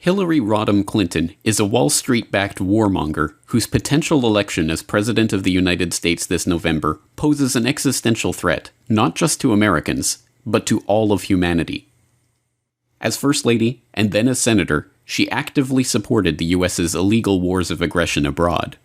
Hillary Rodham Clinton is a Wall Street-backed warmonger whose potential election as President of the United States this November poses an existential threat, not just to Americans, but to all of humanity. As First Lady, and then as Senator, she actively supported the U.S.'s illegal wars of aggression abroad.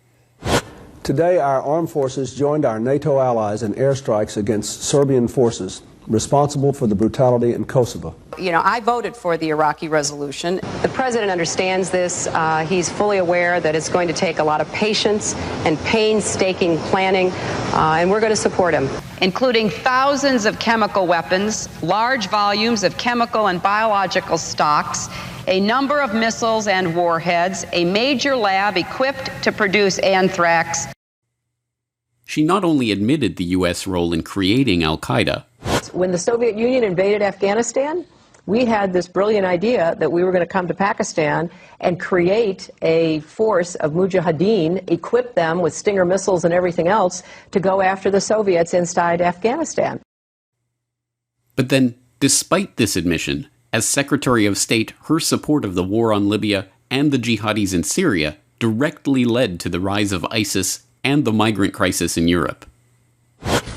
Today, our armed forces joined our NATO allies in airstrikes against Serbian forces responsible for the brutality in Kosovo. I voted for the Iraqi resolution. The president understands this. He's fully aware that it's going to take a lot of patience and painstaking planning, and we're going to support him. Including thousands of chemical weapons, large volumes of chemical and biological stocks, a number of missiles and warheads, a major lab equipped to produce anthrax. She not only admitted the U.S. role in creating al-Qaeda. When the Soviet Union invaded Afghanistan, we had this brilliant idea that we were going to come to Pakistan and create a force of mujahideen, equip them with Stinger missiles and everything else to go after the Soviets inside Afghanistan. But then, despite this admission, as Secretary of State, her support of the war on Libya and the jihadis in Syria directly led to the rise of ISIS and the migrant crisis in Europe.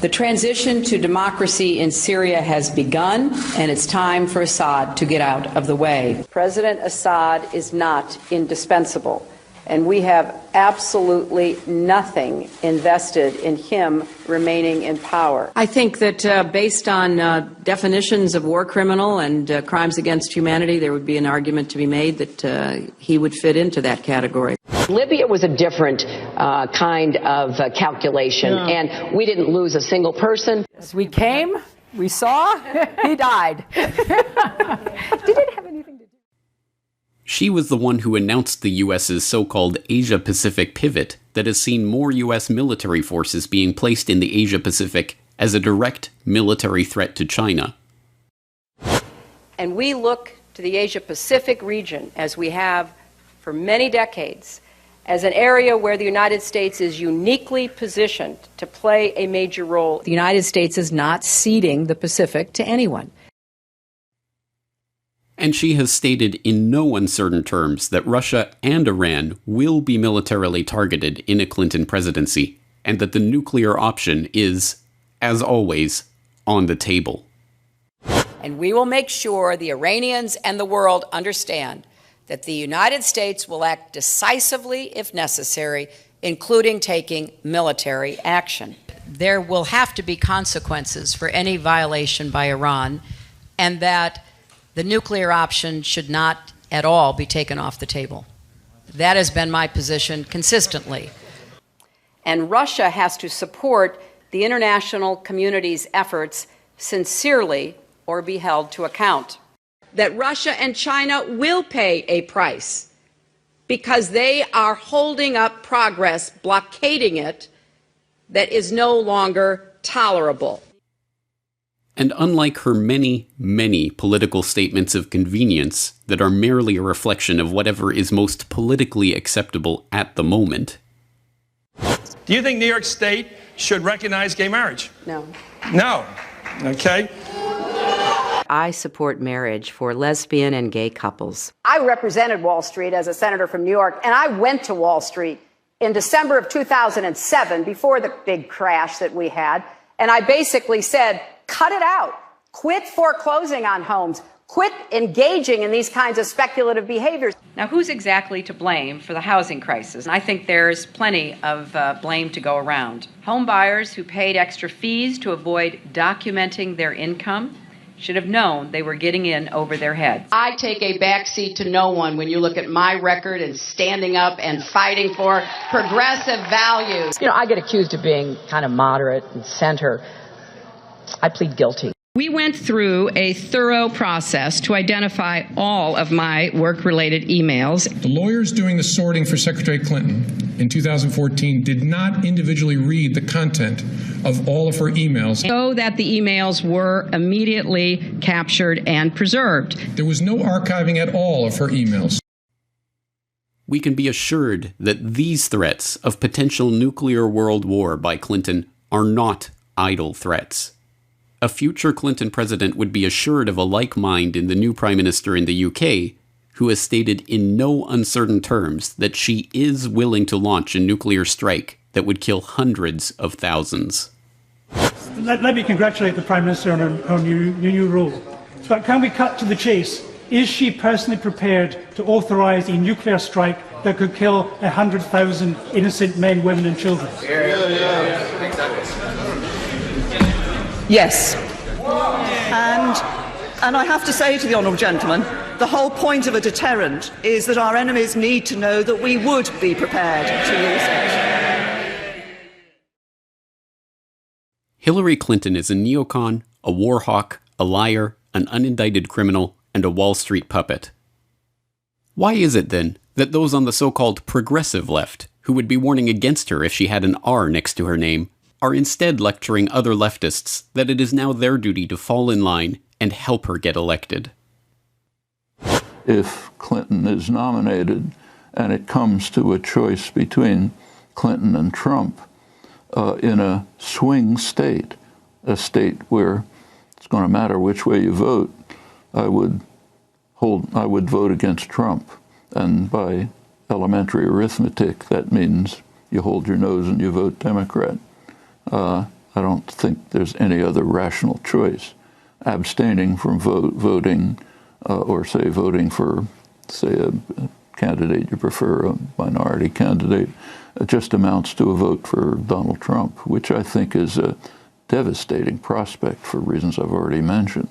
The transition to democracy in Syria has begun, and it's time for Assad to get out of the way. President Assad is not indispensable, and we have absolutely nothing invested in him remaining in power. I think that based on definitions of war criminal and crimes against humanity, there would be an argument to be made that he would fit into that category. Libya was a different kind of calculation, and we didn't lose a single person. We came, we saw, he died. Did it have anything to do? She was the one who announced the U.S.'s so-called Asia-Pacific pivot that has seen more U.S. military forces being placed in the Asia-Pacific as a direct military threat to China. And we look to the Asia-Pacific region, as we have for many decades, as an area where the United States is uniquely positioned to play a major role. The United States is not ceding the Pacific to anyone. And she has stated in no uncertain terms that Russia and Iran will be militarily targeted in a Clinton presidency, and that the nuclear option is, as always, on the table. And we will make sure the Iranians and the world understand that the United States will act decisively if necessary, including taking military action. There will have to be consequences for any violation by Iran, and that the nuclear option should not at all be taken off the table. That has been my position consistently. And Russia has to support the international community's efforts sincerely or be held to account. That Russia and China will pay a price because they are holding up progress, blockading it, that is no longer tolerable. And unlike her many, many political statements of convenience that are merely a reflection of whatever is most politically acceptable at the moment. Do you think New York State should recognize gay marriage? No. No. Okay. I support marriage for lesbian and gay couples. I represented Wall Street as a senator from New York, and I went to Wall Street in December of 2007, before the big crash that we had, and I basically said, cut it out. Quit foreclosing on homes. Quit engaging in these kinds of speculative behaviors. Now, who's exactly to blame for the housing crisis? I think there's plenty of blame to go around. Home buyers who paid extra fees to avoid documenting their income should have known they were getting in over their heads. I take a backseat to no one when you look at my record and standing up and fighting for progressive values. I get accused of being kind of moderate and center. I plead guilty. We went through a thorough process to identify all of my work-related emails. The lawyers doing the sorting for Secretary Clinton in 2014 did not individually read the content of all of her emails. So that the emails were immediately captured and preserved. There was no archiving at all of her emails. We can be assured that these threats of potential nuclear world war by Clinton are not idle threats. A future Clinton president would be assured of a like mind in the new Prime Minister in the UK, who has stated in no uncertain terms that she is willing to launch a nuclear strike that would kill hundreds of thousands. Let me congratulate the Prime Minister on her new role. But can we cut to the chase? Is she personally prepared to authorise a nuclear strike that could kill 100,000 innocent men, women and children? Yes. And I have to say to the honourable gentleman, the whole point of a deterrent is that our enemies need to know that we would be prepared to use it. Hillary Clinton is a neocon, a war hawk, a liar, an unindicted criminal, and a Wall Street puppet. Why is it, then, that those on the so-called progressive left, who would be warning against her if she had an R next to her name, are instead lecturing other leftists that it is now their duty to fall in line and help her get elected? If Clinton is nominated and it comes to a choice between Clinton and Trump in a swing state, a state where it's going to matter which way you vote, I would vote against Trump. And by elementary arithmetic, that means you hold your nose and you vote Democrat. I don't think there's any other rational choice. Abstaining from voting, or say voting for, say, a candidate you prefer, a minority candidate, just amounts to a vote for Donald Trump, which I think is a devastating prospect for reasons I've already mentioned.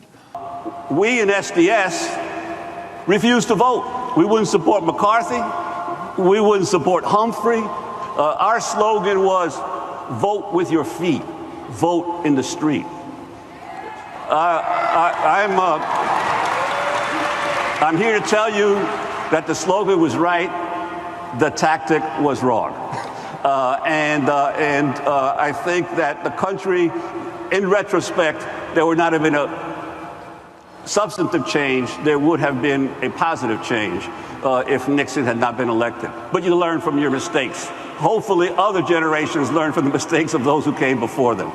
We in SDS refused to vote. We wouldn't support McCarthy. We wouldn't support Humphrey. Our slogan was, vote with your feet, vote in the street. I'm here to tell you that the slogan was right, the tactic was wrong. I think that the country, in retrospect, there would not have been a substantive change, there would have been a positive change if Nixon had not been elected. But you learn from your mistakes. Hopefully other generations learn from the mistakes of those who came before them.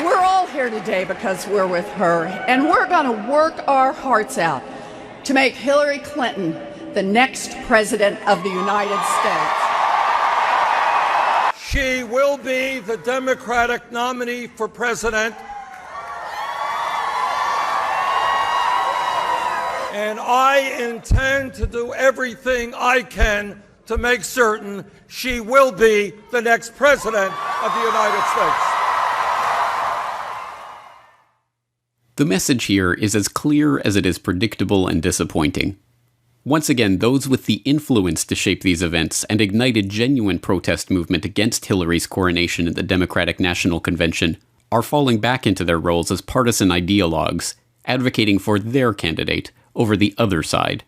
We're all here today because we're with her, and we're going to work our hearts out to make Hillary Clinton the next president of the United States. She will be the Democratic nominee for president. And I intend to do everything I can to make certain she will be the next president of the United States. The message here is as clear as it is predictable and disappointing. Once again, those with the influence to shape these events and ignite a genuine protest movement against Hillary's coronation at the Democratic National Convention are falling back into their roles as partisan ideologues, advocating for their candidate over the other side,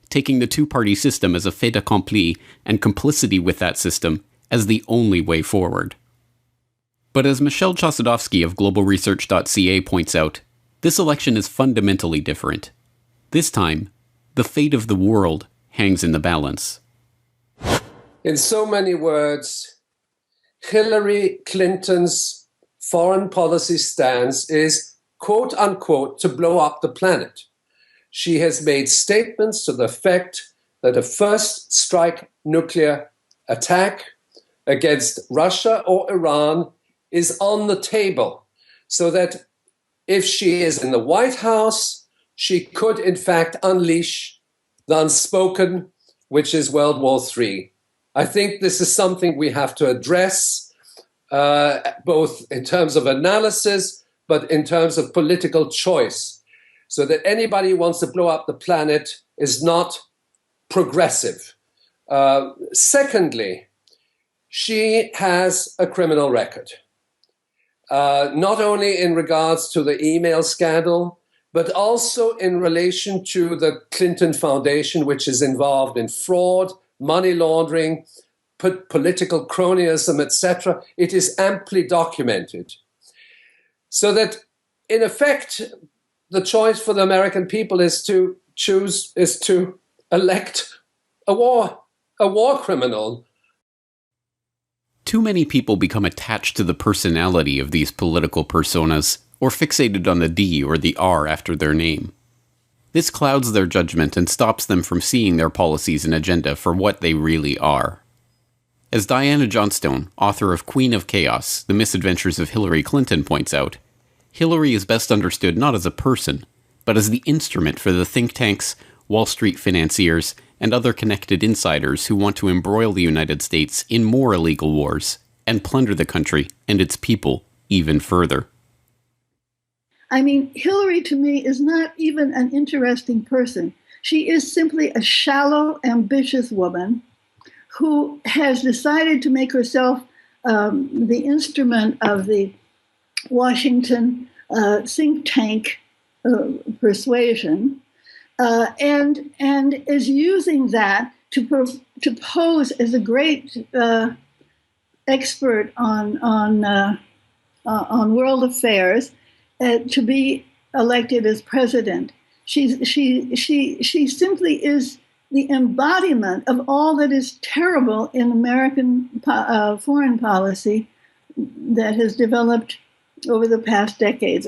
taking the two-party system as a fait accompli and complicity with that system as the only way forward. But as Michelle Chossudovsky of globalresearch.ca points out, this election is fundamentally different. This time, the fate of the world hangs in the balance. In so many words, Hillary Clinton's foreign policy stance is, quote unquote, to blow up the planet. She has made statements to the effect that a first strike nuclear attack against Russia or Iran is on the table, so that if she is in the White House, she could, in fact, unleash the unspoken, which is World War III. I think this is something we have to address, both in terms of analysis, but in terms of political choice, so that anybody who wants to blow up the planet is not progressive. Secondly, she has a criminal record, not only in regards to the email scandal, but also in relation to the Clinton Foundation, which is involved in fraud, money laundering, political cronyism, etc. It is amply documented. So that, in effect, the choice for the American people is to elect a war criminal. Too many people become attached to the personality of these political personas, or fixated on the D or the R after their name. This clouds their judgment and stops them from seeing their policies and agenda for what they really are. As Diana Johnstone, author of Queen of Chaos, The Misadventures of Hillary Clinton, points out, Hillary is best understood not as a person, but as the instrument for the think tanks, Wall Street financiers, and other connected insiders who want to embroil the United States in more illegal wars and plunder the country and its people even further. I mean, Hillary to me is not even an interesting person. She is simply a shallow, ambitious woman who has decided to make herself the instrument of the Washington think tank persuasion, and is using that to pose as a great expert on world affairs, to be elected as president. She simply is the embodiment of all that is terrible in American foreign policy that has developed over the past decades.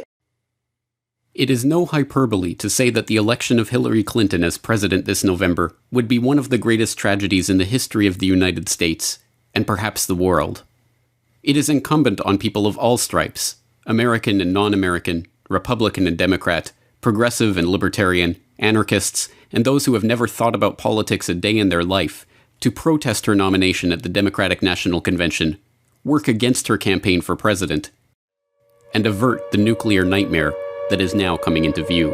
It is no hyperbole to say that the election of Hillary Clinton as president this November would be one of the greatest tragedies in the history of the United States, and perhaps the world. It is incumbent on people of all stripes, American and non-American, Republican and Democrat, progressive and libertarian, anarchists, and those who have never thought about politics a day in their life, to protest her nomination at the Democratic National Convention, work against her campaign for president, and avert the nuclear nightmare that is now coming into view.